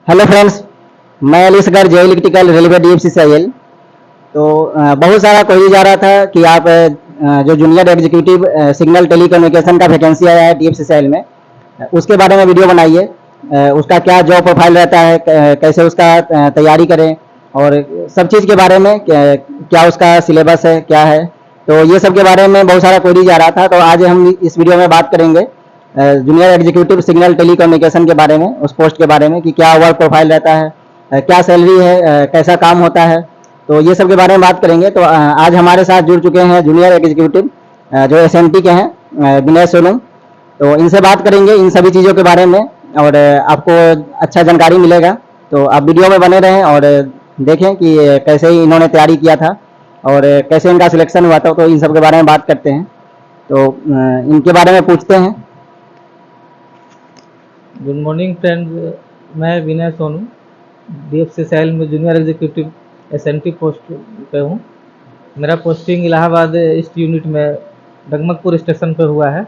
Hello friends, मैं अली असगर जे electrical railway DFCCIL। तो बहुत सारा क्वेरी जा रहा था कि आप जो जूनियर एग्जीक्यूटिव सिग्नल टेलीकम्युनिकेशन का वैकेंसी आया है DFCCIL में, उसके बारे में वीडियो बनाइए। उसका क्या जॉब प्रोफाइल रहता है, कैसे उसका तैयारी करें, और सब चीज़ के बारे में क्या उसका सिलेबस है, क्या है। तो ये सब के बारे में बहुत सारा क्वेरी जा रहा था। तो आज हम इस वीडियो में बात करेंगे जूनियर एग्जीक्यूटिव सिग्नल टेलीकम्युनिकेशन के बारे में, उस पोस्ट के बारे में कि क्या वर्क प्रोफाइल रहता है, क्या सैलरी है, कैसा काम होता है। तो ये सब के बारे में बात करेंगे। तो आज हमारे साथ जुड़ चुके हैं जूनियर एग्जीक्यूटिव जो SMT के हैं, विनय सोनू। तो इनसे बात करेंगे इन सभी चीज़ों के बारे में, और आपको अच्छा जानकारी मिलेगा। तो आप वीडियो में बने रहें और देखें कि कैसे इन्होंने तैयारी किया था और कैसे इनका सिलेक्शन हुआ था। तो इन सब के बारे में बात करते हैं। तो इनके बारे में पूछते हैं। गुड मॉर्निंग फ्रेंड्स, मैं विनय सोनू DFCCIL में जूनियर एग्जीक्यूटिव SMT पोस्ट पे हूँ। मेरा पोस्टिंग इलाहाबाद ईस्ट यूनिट में डगमगपुर स्टेशन पे हुआ है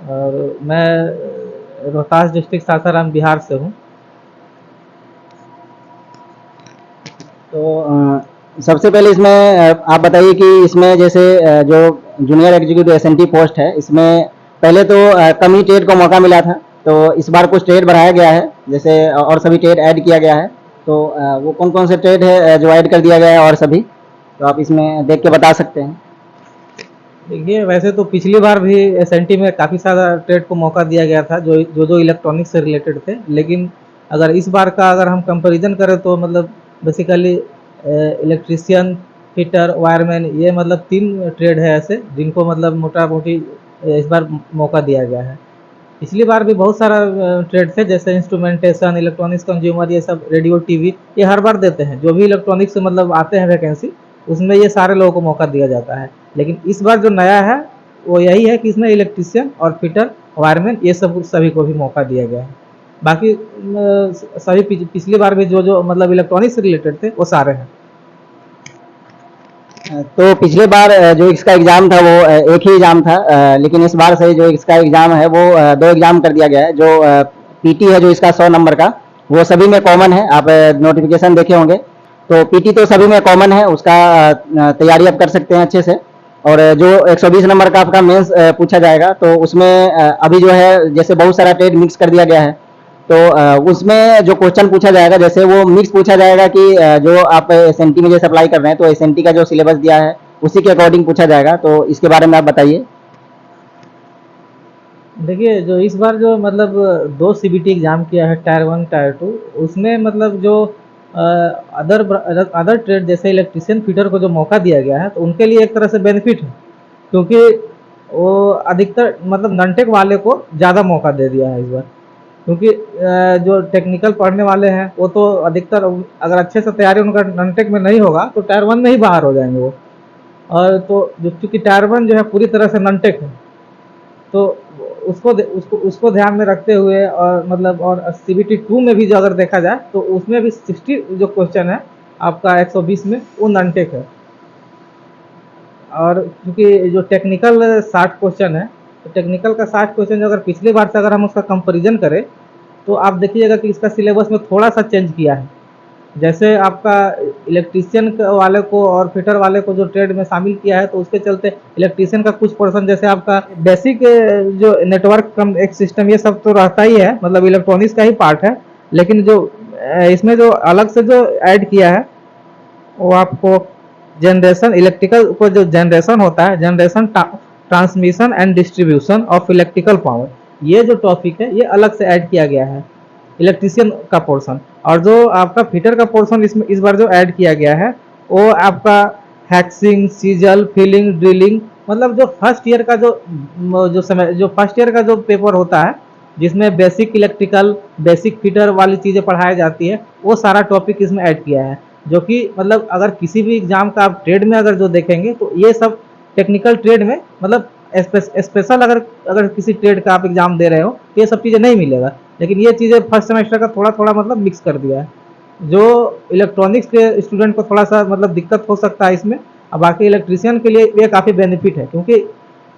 और मैं रोहतास डिस्ट्रिक्ट सासाराम बिहार से हूँ। तो सबसे पहले इसमें आप बताइए कि इसमें जैसे जो जूनियर एग्जीक्यूटिव SMT पोस्ट है, इसमें पहले तो कम ही ट्रेड को मौका मिला था। तो इस बार कुछ ट्रेड बढ़ाया गया है, जैसे और सभी ट्रेड ऐड किया गया है। तो वो कौन कौन से ट्रेड है जो ऐड कर दिया गया है और सभी, तो आप इसमें देख के बता सकते हैं। देखिए, वैसे तो पिछली बार भी SMT में काफ़ी सारा ट्रेड को मौका दिया गया था जो इलेक्ट्रॉनिक्स से रिलेटेड थे, लेकिन अगर इस बार का अगर हम कंपैरिजन करें तो मतलब बेसिकली इलेक्ट्रीशियन, फिटर, वायरमैन, ये मतलब 3 ट्रेड है ऐसे जिनको मतलब मोटा मोटी इस बार मौका दिया गया है। पिछली बार भी बहुत सारा ट्रेड थे, जैसे इंस्ट्रूमेंटेशन, इलेक्ट्रॉनिक्स कंज्यूमर, ये सब, रेडियो, टीवी, ये हर बार देते हैं। जो भी इलेक्ट्रॉनिक्स से मतलब आते हैं वैकेंसी, उसमें ये सारे लोगों को मौका दिया जाता है। लेकिन इस बार जो नया है वो यही है कि इसमें इलेक्ट्रीशियन और फिटर, वायरमैन, ये सब सभी को भी मौका दिया गया है। बाकी सभी पिछली बार भी जो मतलब इलेक्ट्रॉनिक्स से रिलेटेड थे वो सारे हैं। तो पिछले बार जो इसका एग्ज़ाम था वो एक ही एग्ज़ाम था, लेकिन इस बार से जो इसका एग्ज़ाम है वो 2 एग्ज़ाम कर दिया गया है। जो PT है जो इसका 100 नंबर का, वो सभी में कॉमन है। आप नोटिफिकेशन देखे होंगे। तो PT तो सभी में कॉमन है, उसका तैयारी आप कर सकते हैं अच्छे से। और जो 120 नंबर का आपका मेंस पूछा जाएगा, तो उसमें अभी जो है जैसे बहुत सारा ट्रेड मिक्स कर दिया गया है। तो उसमें जो क्वेश्चन पूछा जाएगा, जैसे वो मिक्स पूछा जाएगा कि जो आप SMT में जैसे अप्लाई कर रहे हैं, तो SMT का जो सिलेबस दिया है उसी के अकॉर्डिंग पूछा जाएगा। तो इसके बारे में आप बताइए। देखिए, जो इस बार जो मतलब 2 CBT एग्ज़ाम किया है, टायर 1, टायर 2, उसमें मतलब जो अदर ट्रेड जैसे इलेक्ट्रीशियन, फिटर को जो मौका दिया गया है, तो उनके लिए एक तरह से बेनिफिट है, क्योंकि वो अधिकतर मतलब नॉन-टेक वाले को ज़्यादा मौका दे दिया है इस बार। क्योंकि जो टेक्निकल पढ़ने वाले हैं वो तो अधिकतर अगर अच्छे से तैयारी उनका नॉन-टेक में नहीं होगा तो टायर 1 में ही बाहर हो जाएंगे वो। और तो जो चूँकि टायर 1 जो है पूरी तरह से नॉन-टेक है, तो उसको ध्यान में रखते हुए, और मतलब और CBT 2 में भी जो अगर देखा जाए तो उसमें भी 60 जो क्वेश्चन है आपका 120 में, वो नॉन-टेक है। और क्योंकि जो टेक्निकल 60 क्वेश्चन है, तो टेक्निकल का 60 क्वेश्चन अगर पिछली बार से अगर हम उसका कंपैरिजन करें, तो आप देखिएगा कि इसका सिलेबस में थोड़ा सा चेंज किया है। जैसे आपका इलेक्ट्रीशियन वाले को और फिटर वाले को जो ट्रेड में शामिल किया है, तो उसके चलते इलेक्ट्रीशियन का कुछ पोर्शन, जैसे आपका बेसिक जो नेटवर्क कम एक सिस्टम, ये सब तो रहता ही है, मतलब इलेक्ट्रॉनिक्स का ही पार्ट है। लेकिन जो इसमें जो अलग से जो ऐड किया है, वो आपको जनरेशन, इलेक्ट्रिकल को जो जनरेशन होता है, generation, transmission and distribution of electrical power, ये जो टॉपिक है ये अलग से ऐड किया गया है, इलेक्ट्रीशियन का पोर्शन। और जो आपका फिटर का पोर्शन इसमें इस बार जो ऐड किया गया है, वो आपका हैक्सिंग, सीजल, फिलिंग, ड्रिलिंग, मतलब जो फर्स्ट ईयर का जो फर्स्ट ईयर का जो पेपर होता है, जिसमें बेसिक इलेक्ट्रिकल, बेसिक फिटर वाली चीज़ें पढ़ाई जाती है, वो सारा टॉपिक इसमें ऐड किया है। जो कि मतलब अगर किसी भी एग्जाम का आप ट्रेड में अगर जो देखेंगे, तो ये सब टेक्निकल ट्रेड में मतलब स्पेशल अगर किसी ट्रेड का आप एग्जाम दे रहे हो तो ये सब चीज़ें नहीं मिलेगा। लेकिन ये चीज़ें फर्स्ट सेमेस्टर का थोड़ा थोड़ा मतलब मिक्स कर दिया है, जो इलेक्ट्रॉनिक्स के स्टूडेंट को थोड़ा सा मतलब दिक्कत हो सकता है इसमें। और बाकी इलेक्ट्रीशियन के लिए ये काफ़ी बेनिफिट है, क्योंकि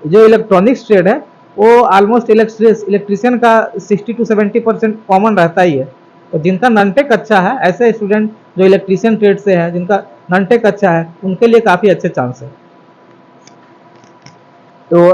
जो इलेक्ट्रॉनिक्स ट्रेड है वो ऑलमोस्ट इलेक्ट्रीशियन का 60 to 70% कॉमन रहता ही है। तो जिनका नॉनटेक अच्छा है, ऐसे स्टूडेंट जो इलेक्ट्रीशियन ट्रेड से है, जिनका नॉनटेक अच्छा है, उनके लिए काफ़ी अच्छे चांस है। तो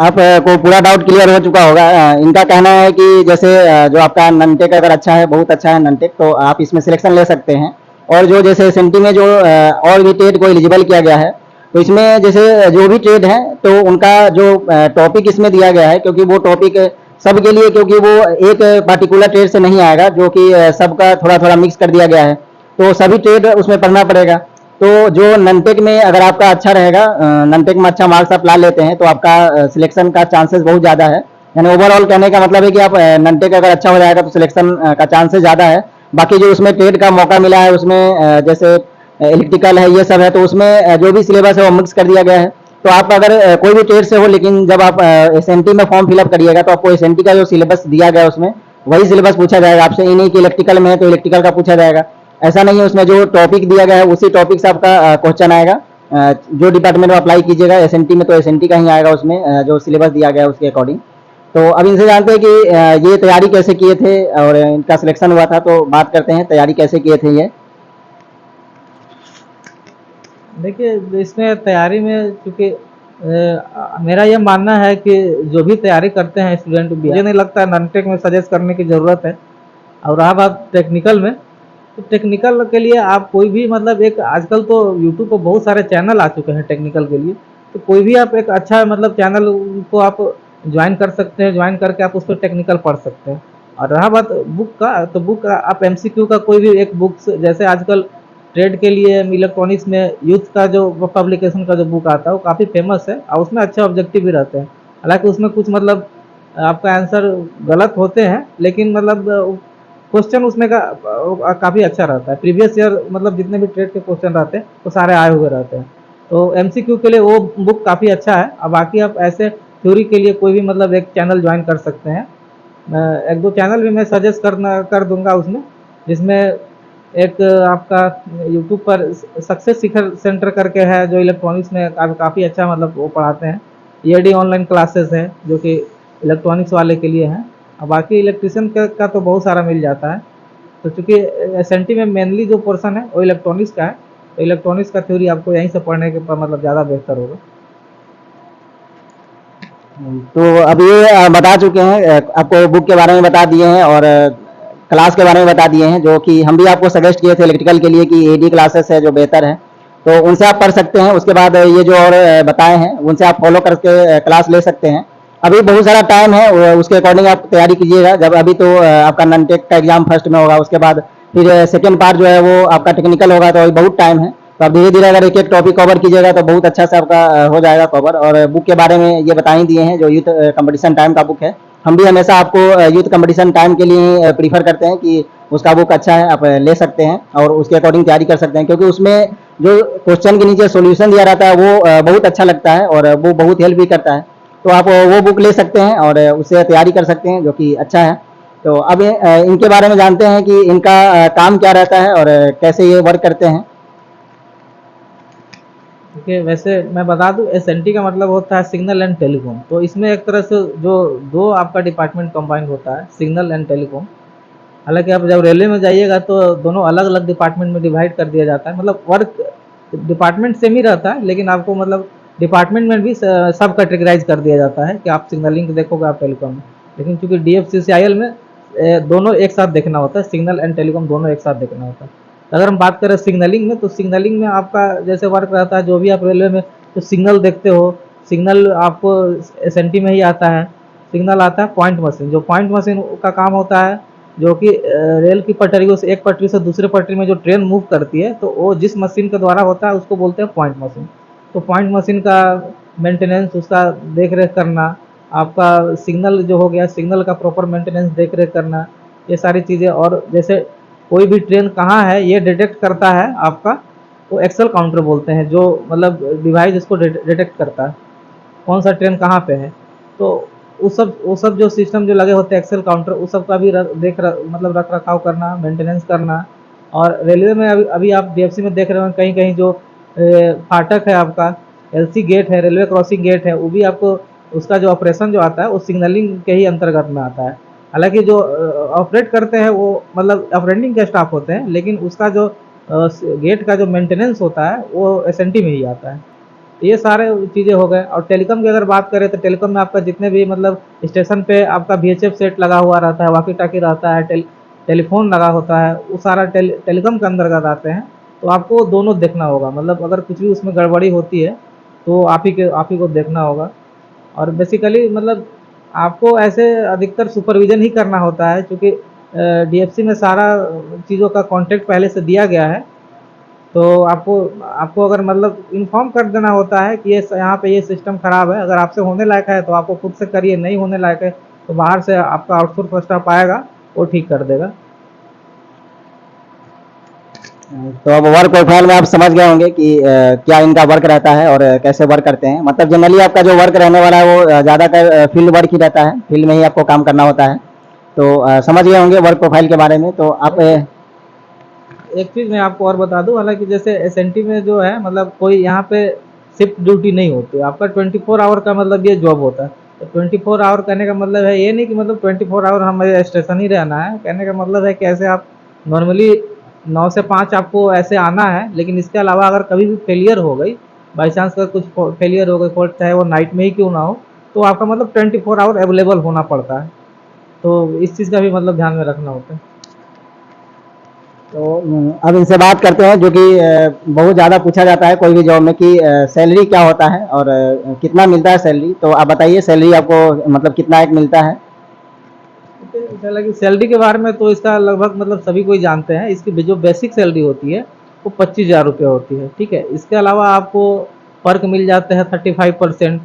आप को पूरा डाउट क्लियर हो चुका होगा। इनका कहना है कि जैसे जो आपका ननटेक अगर अच्छा है, बहुत अच्छा है ननटेक, तो आप इसमें सिलेक्शन ले सकते हैं। और जो जैसे एसएनटी में जो और भी ट्रेड को एलिजिबल किया गया है, तो इसमें जैसे जो भी ट्रेड है तो उनका जो टॉपिक इसमें दिया गया है, क्योंकि वो टॉपिक सबके लिए, क्योंकि वो एक पार्टिकुलर ट्रेड से नहीं आएगा, जो कि सबका थोड़ा थोड़ा मिक्स कर दिया गया है, तो सभी ट्रेड उसमें पढ़ना पड़ेगा। तो जो ननटेक में अगर आपका अच्छा रहेगा, ननटेक में अच्छा मार्क्स आप ला लेते हैं, तो आपका सिलेक्शन का चांसेस बहुत ज़्यादा है। यानी ओवरऑल कहने का मतलब है कि आप ननटेक अगर अच्छा हो जाएगा तो सिलेक्शन का चांसेस ज़्यादा है। बाकी जो उसमें ट्रेड का मौका मिला है, उसमें जैसे इलेक्ट्रिकल है, ये सब है, तो उसमें जो भी सिलेबस है वो मिक्स कर दिया गया है। तो आप अगर कोई भी ट्रेड से हो, लेकिन जब आप एसएनटी में फॉर्म फिलअप करिएगा तो आपको एसएनटी का जो सिलेबस दिया गया है उसमें वही सिलेबस पूछा जाएगा आपसे। ये नहीं कि इलेक्ट्रिकल में है तो इलेक्ट्रिकल का पूछा जाएगा, ऐसा नहीं है। उसमें जो टॉपिक दिया गया है उसी टॉपिक से आपका क्वेश्चन आएगा। जो डिपार्टमेंट में अप्लाई कीजिएगा एसएनटी में, तो एसएनटी का ही आएगा उसमें, जो सिलेबस दिया गया है उसके अकॉर्डिंग। तो अब इनसे जानते हैं कि ये तैयारी कैसे किए थे और इनका सिलेक्शन हुआ था, तो बात करते हैं तैयारी कैसे किए थे ये। देखिए, इसमें तैयारी में चूँकि मेरा ये मानना है कि जो भी तैयारी करते हैं स्टूडेंट, मुझे नहीं लगता नॉनटेक में सजेस्ट करने की ज़रूरत है। और रहा बात टेक्निकल में, तो टेक्निकल के लिए आप कोई भी मतलब एक आजकल तो यूट्यूब पर बहुत सारे चैनल आ चुके हैं टेक्निकल के लिए, तो कोई भी आप एक अच्छा मतलब चैनल को आप ज्वाइन कर सकते हैं, ज्वाइन करके आप उस पर टेक्निकल पढ़ सकते हैं। और रहा बात बुक का, तो बुक आप एमसीक्यू का कोई भी एक बुक, जैसे आजकल ट्रेड के लिए इलेक्ट्रॉनिक्स में यूथ का जो पब्लिकेशन का जो बुक आता है वो काफ़ी फेमस है, और उसमें अच्छे ऑब्जेक्टिव भी रहते हैं। हालांकि उसमें कुछ मतलब आपका आंसर गलत होते हैं, लेकिन मतलब क्वेश्चन उसमें का काफ़ी अच्छा रहता है। प्रीवियस ईयर मतलब जितने भी ट्रेड के क्वेश्चन रहते हैं वो सारे आए हुए रहते हैं। तो एमसीक्यू के लिए वो बुक काफ़ी अच्छा है। अब बाकी आप ऐसे थ्योरी के लिए कोई भी मतलब एक चैनल ज्वाइन कर सकते हैं। एक दो चैनल भी मैं सजेस्ट कर दूंगा उसमें, जिसमें एक आपका यूट्यूब पर सक्सेस सीखर सेंटर करके है, जो इलेक्ट्रॉनिक्स में काफ़ी अच्छा मतलब वो पढ़ाते हैं। ईडी ऑनलाइन क्लासेस है जो कि इलेक्ट्रॉनिक्स वाले के लिए हैं। और बाकी इलेक्ट्रिशियन का तो बहुत सारा मिल जाता है। तो चूँकि एसएनटी में मेनली जो पोर्शन है वो इलेक्ट्रॉनिक्स का है, तो इलेक्ट्रॉनिक्स का थ्योरी आपको यहीं से पढ़ने के मतलब ज़्यादा बेहतर होगा। तो अब ये बता चुके हैं, आपको बुक के बारे में बता दिए हैं और क्लास के बारे में बता दिए हैं, जो कि हम भी आपको सजेस्ट किए थे इलेक्ट्रिकल के लिए कि एडी क्लासेस है जो बेहतर है, तो उनसे आप पढ़ सकते हैं। उसके बाद ये जो और बताए हैं उनसे आप फॉलो करके क्लास ले सकते हैं। अभी बहुत सारा टाइम है, उसके अकॉर्डिंग आप तैयारी कीजिएगा। जब अभी तो आपका नॉनटेक का एग्जाम फर्स्ट में होगा, उसके बाद फिर सेकेंड पार्ट जो है वो आपका टेक्निकल होगा, तो अभी बहुत टाइम है। तो आप धीरे धीरे अगर एक एक टॉपिक कवर कीजिएगा तो बहुत अच्छा से आपका हो जाएगा कवर। और बुक के बारे में ये बता ही दिए हैं, जो यूथ कंपटीशन टाइम का बुक है। हम भी हमेशा आपको यूथ कंपटीशन टाइम के लिए प्रीफर करते हैं कि उसका बुक अच्छा है, आप ले सकते हैं और उसके अकॉर्डिंग तैयारी कर सकते हैं, क्योंकि उसमें जो क्वेश्चन के नीचे सॉल्यूशन दिया रहता है वो बहुत अच्छा लगता है और वो बहुत हेल्प भी करता है। तो आप वो बुक ले सकते हैं और उससे तैयारी कर सकते हैं, जो कि अच्छा है। तो अब इनके बारे में जानते हैं कि इनका काम क्या रहता है और कैसे ये वर्क करते हैं। देखिए, वैसे मैं बता दूं, एसएनटी का मतलब होता है सिग्नल एंड टेलीकॉम। तो इसमें एक तरह से जो दो आपका डिपार्टमेंट कंबाइन होता है, सिग्नल एंड टेलीकॉम। हालांकि आप जब रेलवे में जाइएगा तो दोनों अलग अलग डिपार्टमेंट में डिवाइड कर दिया जाता है। मतलब वर्क डिपार्टमेंट सेम ही रहता है, लेकिन आपको मतलब डिपार्टमेंट में भी सब कैटेगराइज कर दिया जाता है कि आप सिग्नलिंग देखोगे, आप टेलीकॉम में। लेकिन चूंकि डीएफसीसीआईएल में दोनों एक साथ देखना होता है, सिग्नल एंड टेलीकॉम दोनों एक साथ देखना होता है। अगर हम बात करें सिग्नलिंग में, तो सिग्नलिंग में आपका जैसे वर्क रहता है, जो भी आप रेलवे में तो सिग्नल देखते हो, सिग्नल आपको एसएनटी में ही आता है। सिग्नल आता है पॉइंट मशीन, जो पॉइंट मशीन का काम होता है, जो कि रेल की पटरियों से एक पटरी से दूसरे पटरी में जो ट्रेन मूव करती है, तो वो जिस मशीन के द्वारा होता है उसको बोलते हैं पॉइंट मशीन। तो पॉइंट मशीन का मेंटेनेंस, उसका देख रेख करना, आपका सिग्नल जो हो गया, सिग्नल का प्रॉपर मेंटेनेंस देख रेख करना, ये सारी चीज़ें। और जैसे कोई भी ट्रेन कहाँ है ये डिटेक्ट करता है आपका, वो एक्सेल काउंटर बोलते हैं, जो मतलब डिवाइस इसको डिटेक्ट करता है कौन सा ट्रेन कहाँ पे है। तो वो सब जो सिस्टम जो लगे होते हैं एक्सेल काउंटर, उस सब का भी मतलब रख रखाव करना, मेंटेनेंस करना। और रेलवे में अभी आप डीएफसी में देख रहे हो कहीं कहीं जो फाटक है आपका, एलसी गेट है, रेलवे क्रॉसिंग गेट है, वो भी आपको उसका जो ऑपरेशन जो आता है वो सिग्नलिंग के ही अंतर्गत में आता है। हालांकि जो ऑपरेट करते हैं वो मतलब ऑपरेटिंग के स्टाफ होते हैं, लेकिन उसका जो गेट का जो मेंटेनेंस होता है वो एसएनटी में ही आता है। ये सारे चीज़ें हो गए। और टेलीकॉम की अगर बात करें तो टेलीकॉम में आपका जितने भी मतलब स्टेशन पे आपका VHF सेट लगा हुआ रहता है, वॉकी टॉकी रहता है, टेलीफोन लगा होता है, वो सारा टेलीकॉम के अंतर्गत आते हैं। तो आपको दोनों देखना होगा, मतलब अगर कुछ भी उसमें गड़बड़ी होती है तो आप ही को देखना होगा। और बेसिकली मतलब आपको ऐसे अधिकतर सुपरविजन ही करना होता है, क्योंकि DFC में सारा चीज़ों का कॉन्टेक्ट पहले से दिया गया है। तो आपको आपको अगर मतलब इन्फॉर्म कर देना होता है कि ये यहाँ पे ये सिस्टम ख़राब है, अगर आपसे होने लायक है तो आपको खुद से करिए, नहीं होने लायक है तो बाहर से आपका आउटसोर्स स्टाफ आएगा, वो ठीक कर देगा। तो अब वर्क प्रोफाइल में आप समझ गए होंगे कि क्या इनका वर्क रहता है और कैसे वर्क करते हैं। मतलब जनरली आपका जो वर्क रहने वाला है वो ज़्यादातर फील्ड वर्क ही रहता है, फील्ड में ही आपको काम करना होता है। तो समझ गए होंगे वर्क प्रोफाइल के बारे में। तो आप एक चीज़ मैं आपको और बता दूं, हालांकि जैसे एसएनटी में जो है मतलब कोई यहाँ पे शिफ्ट ड्यूटी नहीं होती, आपका 24 आवर का मतलब ये जॉब होता है। तो 24 आवर कहने का मतलब है ये नहीं कि मतलब 24 आवर हमें स्टेशन ही रहना है, कहने का मतलब है कि ऐसे आप नॉर्मली 9 से 5 आपको ऐसे आना है, लेकिन इसके अलावा अगर कभी भी फेलियर हो गई, बाई चांस अगर कुछ फेलियर हो गई फॉल्ट, चाहे वो नाइट में ही क्यों ना हो, तो आपका मतलब 24 आवर अवेलेबल होना पड़ता है। तो इस चीज़ का भी मतलब ध्यान में रखना होता है। तो अब इनसे बात करते हैं, जो कि बहुत ज़्यादा पूछा जाता है कोई भी जॉब में कि सैलरी क्या होता है और कितना मिलता है सैलरी। तो आप बताइए सैलरी आपको मतलब कितना एक मिलता है। हालांकि सैलरी के बारे में तो इसका लगभग मतलब सभी कोई जानते हैं। इसकी जो बेसिक सैलरी होती है वो 25,000 रुपये होती है, ठीक है। इसके अलावा आपको पर्क मिल जाते हैं 35%।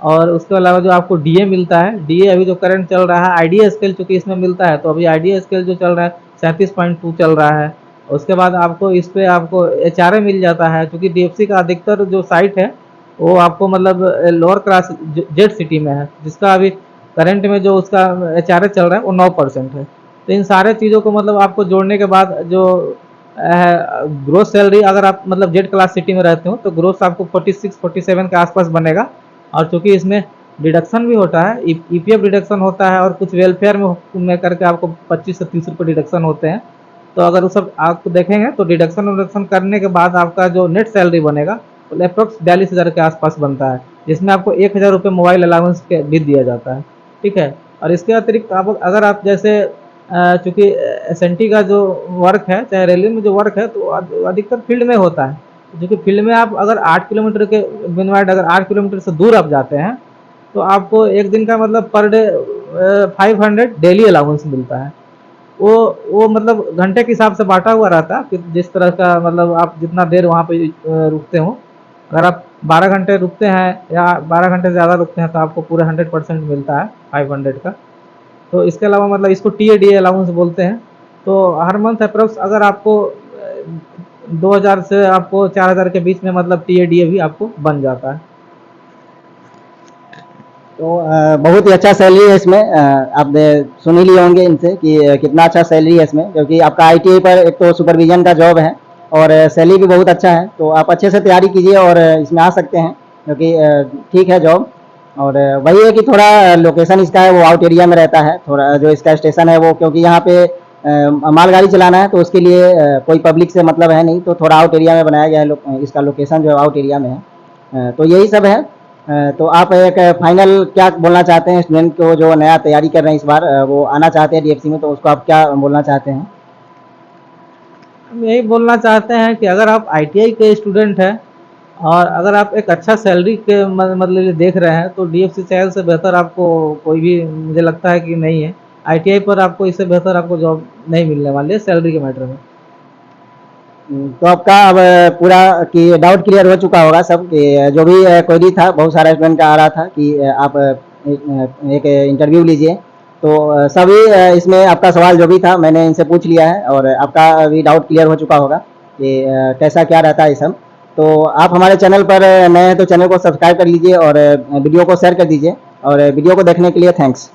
और उसके अलावा जो आपको डीए मिलता है, डीए अभी जो करंट चल रहा है, आईडिया स्केल चूंकि इसमें मिलता है, तो अभी आईडिया स्केल जो चल रहा है 37.2 चल रहा है। उसके बाद आपको इस पे आपको HRA मिल जाता है, क्योंकि DFC का अधिकतर जो साइट है वो आपको मतलब लोअर क्लास जेड सिटी में है, जिसका अभी करंट में जो उसका HRA चल रहा है वो 9% है। तो इन सारे चीज़ों को मतलब आपको जोड़ने के बाद जो ग्रोस सैलरी, अगर आप मतलब जेड क्लास सिटी में रहते हो तो ग्रोस आपको 46-47 के आसपास बनेगा। और चूंकि इसमें डिडक्शन भी होता है, EPF डिडक्शन होता है, और कुछ वेलफेयर में करके आपको 25 से 30 रुपये डिडक्शन होते हैं। तो अगर वो सब आपको देखेंगे तो डिडक्शन करने के बाद आपका जो नेट सैलरी बनेगा वो अप्रोक्स 42,000 के आसपास बनता है, जिसमें आपको 1,000 रुपये मोबाइल अलाउंस के भी दिया जाता है, ठीक है। और इसके अतिरिक्त आप अगर आप जैसे चूँकि एसएनटी का जो वर्क है, चाहे रेलवे में जो वर्क है, तो अधिकतर फील्ड में होता है। जो कि फील्ड में आप अगर 8 किलोमीटर के बिनवाइड अगर 8 किलोमीटर से दूर आप जाते हैं तो आपको एक दिन का मतलब पर डे 500 डेली अलाउंस मिलता है। वो वो मतलब घंटे के हिसाब से बांटा हुआ रहता है कि जिस तरह का मतलब आप जितना देर वहाँ पे रुकते हो। अगर आप 12 घंटे रुकते हैं या 12 घंटे से ज़्यादा रुकते हैं तो आपको पूरे 100% मिलता है 500 का। तो इसके अलावा मतलब इसको TADA अलाउंस बोलते हैं। तो हर मंथ अप्रोक्स अगर आपको 2,000 से आपको 4,000 के बीच में मतलब TADA भी आपको बन जाता है। तो बहुत ही अच्छा सैलरी है इसमें। आप सुन ही लिए होंगे इनसे कि कितना अच्छा सैलरी है इसमें, क्योंकि आपका ITI पर एक तो सुपरविजन का जॉब है और सैलरी भी बहुत अच्छा है। तो आप अच्छे से तैयारी कीजिए और इसमें आ सकते हैं, क्योंकि ठीक है जॉब। और वही है कि थोड़ा लोकेशन इसका है वो आउट एरिया में रहता है, थोड़ा जो इसका स्टेशन है वो, क्योंकि यहाँ पे मालगाड़ी चलाना है तो उसके लिए कोई पब्लिक से मतलब है नहीं, तो थोड़ा आउट एरिया में बनाया गया है। इसका लोकेशन जो आउट एरिया में है। तो यही सब है। तो आप एक फाइनल क्या बोलना चाहते हैं स्टूडेंट को जो नया तैयारी कर रहे हैं इस बार, वो आना चाहते हैं DFC में, तो उसको आप क्या बोलना चाहते हैं। हम यही बोलना चाहते हैं कि अगर आप ITI के स्टूडेंट हैं और अगर आप एक अच्छा सैलरी के मतलब देख रहे हैं, तो DFC चैनल से बेहतर आपको कोई भी मुझे लगता है कि नहीं है। ITI पर आपको इससे बेहतर आपको जॉब नहीं मिलने वाली है सैलरी के मैटर में। तो आपका अब पूरा कि डाउट क्लियर हो चुका होगा सब, कि जो भी क्वेरी था बहुत सारा स्टूडेंट का आ रहा था कि आप एक इंटरव्यू लीजिए। तो सभी इसमें आपका सवाल जो भी था मैंने इनसे पूछ लिया है और आपका भी डाउट क्लियर हो चुका होगा कि कैसा क्या रहता है ये सब। तो आप हमारे चैनल पर नए हैं तो चैनल को सब्सक्राइब कर लीजिए और वीडियो को शेयर कर दीजिए। और वीडियो को देखने के लिए थैंक्स।